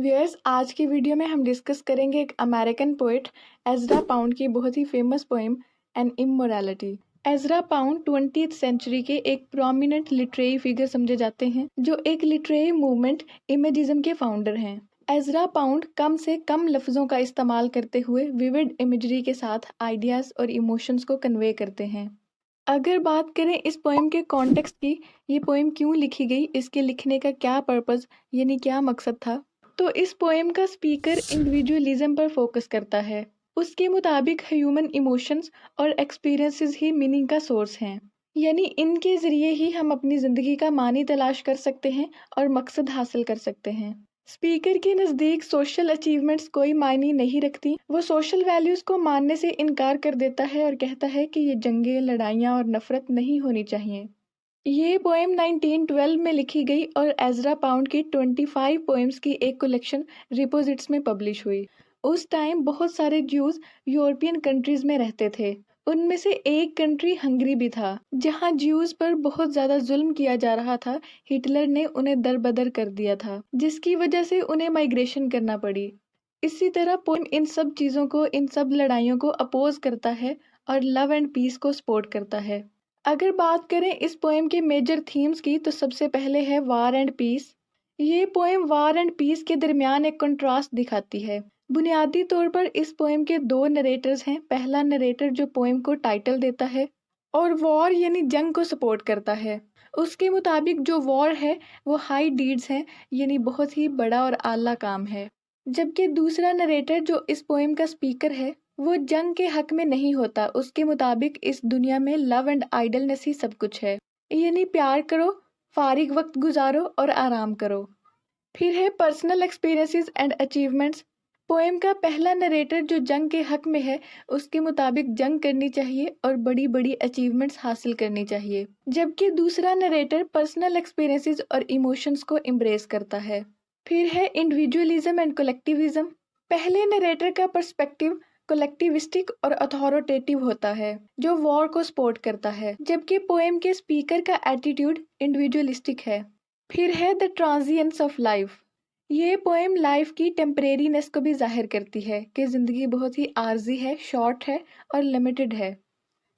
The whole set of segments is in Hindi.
व्यूअर्स, आज की वीडियो में हम डिस्कस करेंगे एक अमेरिकन पोएट एज़रा पाउंड की बहुत ही famous poem an immorality. Ezra Pound 20th century के एक प्रोमिनेंट लिटरेरी फिगर समझे जाते हैं, जो एक लिटरेरी मूवमेंट इमेजिज्म के फाउंडर हैं। एज़रा पाउंड कम से कम लफ्ज़ों का इस्तेमाल करते हुए विविड इमेजरी के साथ आइडियाज़ और इमोशंस को कन्वे करते हैं। अगर बात करें इस पोएम के कॉन्टेक्स्ट की, ये पोएम क्यों लिखी गई, इसके लिखने का क्या पर्पज़ यानी क्या मकसद था, तो इस पोएम का स्पीकर इंडिविजुअलिज्म पर फोकस करता है। उसके मुताबिक ह्यूमन इमोशंस और एक्सपीरियंसेस ही मीनिंग का सोर्स हैं, यानी इनके ज़रिए ही हम अपनी ज़िंदगी का मानी तलाश कर सकते हैं और मकसद हासिल कर सकते हैं। स्पीकर के नज़दीक सोशल अचीवमेंट्स कोई मायने नहीं रखती। वो सोशल वैल्यूज़ को मानने से इनकार कर देता है और कहता है कि ये जंगें, लड़ाइयाँ और नफ़रत नहीं होनी चाहिए। ये पोएम 1912 में लिखी गई और एज़रा पाउंड की 25 पोएम्स की एक कलेक्शन रिपोजिट्स में पब्लिश हुई। उस टाइम बहुत सारे ज्यूज़ यूरोपियन कंट्रीज़ में रहते थे। उनमें से एक कंट्री हंगरी भी था, जहाँ ज्यूज़ पर बहुत ज़्यादा जुल्म किया जा रहा था। हिटलर ने उन्हें दरबदर कर दिया था, जिसकी वजह से उन्हें माइग्रेशन करना पड़ी। इसी तरह पोएम इन सब चीज़ों को, इन सब लड़ाइयों को अपोज करता है और लव एंड पीस को सपोर्ट करता है। अगर बात करें इस पोएम के मेजर थीम्स की, तो सबसे पहले है वार एंड पीस। ये पोएम वार एंड पीस के दरमियान एक कंट्रास्ट दिखाती है। बुनियादी तौर पर इस पोएम के दो नरेटर्स हैं। पहला नरेटर जो पोएम को टाइटल देता है और वॉर यानी जंग को सपोर्ट करता है। उसके मुताबिक जो वॉर है वो हाई डीड्स हैं, यानी बहुत ही बड़ा और आला काम है। जबकि दूसरा नरेटर जो इस पोएम का स्पीकर है, वो जंग के हक में नहीं होता। उसके मुताबिक इस दुनिया में लव एंड आइडलनेस ही सब कुछ है, यानी प्यार करो, फारिग वक्त गुजारो और आराम करो। फिर है personal experiences and achievements. Poem का पहला नरेटर जो जंग के हक में है, उसके मुताबिक जंग करनी चाहिए और बड़ी बड़ी अचीवमेंट्स हासिल करनी चाहिए। जबकि दूसरा नरेटर पर्सनल एक्सपीरियंसेस और इमोशंस को एम्ब्रेस करता है। फिर है इंडिविजुअलिज्म एंड कलेक्टिविज्म। पहले नरेटर का पर्सपेक्टिव कलेक्टिविस्टिक और अथॉरिटेटिव होता है, जो वॉर को सपोर्ट करता है, जबकि पोएम के स्पीकर का एटीट्यूड इंडिविजुअलिस्टिक है। फिर है द ट्रांजिएंस ऑफ लाइफ। ये पोएम लाइफ की टेम्परेरीनेस को भी जाहिर करती है कि ज़िंदगी बहुत ही आर्जी है, शॉर्ट है और लिमिटेड है।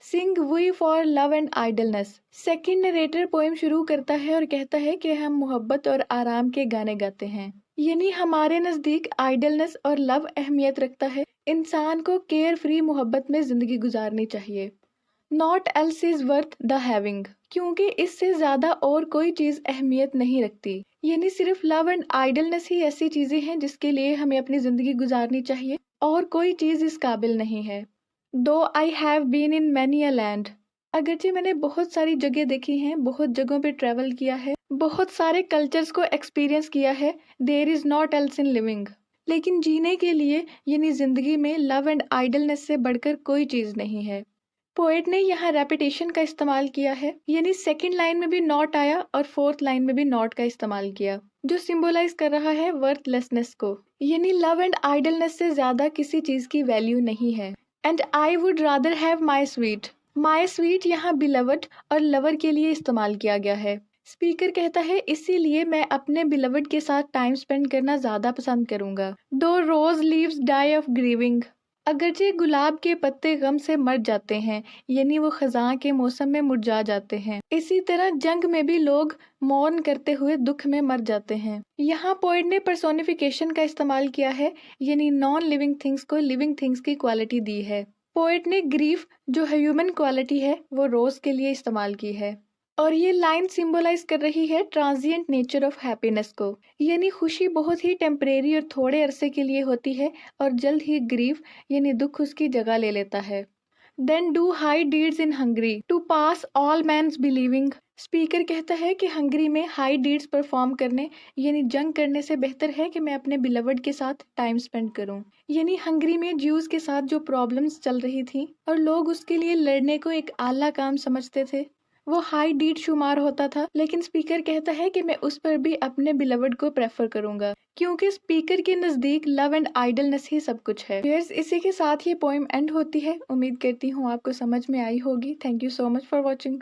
Sing we for love and idleness. Second narrator poem शुरू करता है और कहता है कि हम मोहब्बत और आराम के गाने गाते हैं, यानी हमारे नज़दीक आइडलनेस और लव अहमियत रखता है। इंसान को केयर फ्री मोहब्बत में ज़िंदगी गुजारनी चाहिए। Not else is worth the having, क्योंकि इससे ज़्यादा और कोई चीज़ अहमियत नहीं रखती। यानी सिर्फ लव एंड आइडलनेस ही ऐसी चीज़ें हैं जिसके लिए हमें अपनी ज़िंदगी गुजारनी चाहिए, और कोई चीज़ इस काबिल नहीं है। Though I have been in many a land. अगरचे मैंने बहुत सारी जगह देखी हैं, बहुत जगहों पे ट्रैवल किया है, बहुत सारे कल्चर्स को एक्सपीरियंस किया है, there is not else in living. लेकिन जीने के लिए यानी ज़िंदगी में लव एंड आइडलनेस से बढ़कर कोई चीज़ नहीं है। पोएट ने यहाँ रेपिटेशन का इस्तेमाल किया है, यानी सेकंड लाइन में भी नॉट आया और फोर्थ लाइन में भी नॉट का इस्तेमाल किया, जो सिंबलाइज कर रहा है वर्थलेसनेस को। यानी लव एंड आइडलनेस से ज़्यादा किसी चीज़ की वैल्यू नहीं है। And I would rather have my sweet. My sweet यहाँ बिलवड और लवर के लिए इस्तेमाल किया गया है। स्पीकर कहता है इसीलिए मैं अपने बिलवड के साथ टाइम स्पेंड करना ज़्यादा पसंद करूँगा। दो रोज लीव्स डाई ऑफ ग्रीविंग। अगरचे गुलाब के पत्ते गम से मर जाते हैं, यानी वो खजां के मौसम में मुरझा जाते हैं, इसी तरह जंग में भी लोग मौन करते हुए दुख में मर जाते हैं। यहाँ पोएट ने पर्सोनिफिकेशन का इस्तेमाल किया है, यानी नॉन लिविंग थिंग्स को लिविंग थिंग्स की क्वालिटी दी है। पोएट ने ग्रीफ जो ह्यूमन क्वालिटी है वो रोज के लिए इस्तेमाल की है, और ये लाइन सिंबलाइज कर रही है ट्रांजिएंट नेचर ऑफ हैप्पीनेस को, यानी खुशी बहुत ही टेम्परेरी और थोड़े अरसे के लिए होती है और जल्द ही ग्रीफ यानी दुख उसकी जगह ले लेता है। Than do high deeds in Hungary to pass all men's believing. Speaker कहता है कि हंगरी में हाई डीड्स परफॉर्म करने यानी जंग करने से बेहतर है कि मैं अपने बिलवड के साथ टाइम स्पेंड करूं। यानी हंगरी में ज्यूज के साथ जो प्रॉब्लम्स चल रही थी और लोग उसके लिए लड़ने को एक आला काम समझते थे, वो हाई डीड शुमार होता था। लेकिन स्पीकर कहता है कि मैं उस पर भी अपने बिलवड को प्रेफर करूंगा, क्योंकि स्पीकर के नज़दीक लव एंड आइडलनेस ही सब कुछ है। व्यूअर्स, इसी के साथ ये पोएम एंड होती है। उम्मीद करती हूँ आपको समझ में आई होगी। Thank you so much for watching.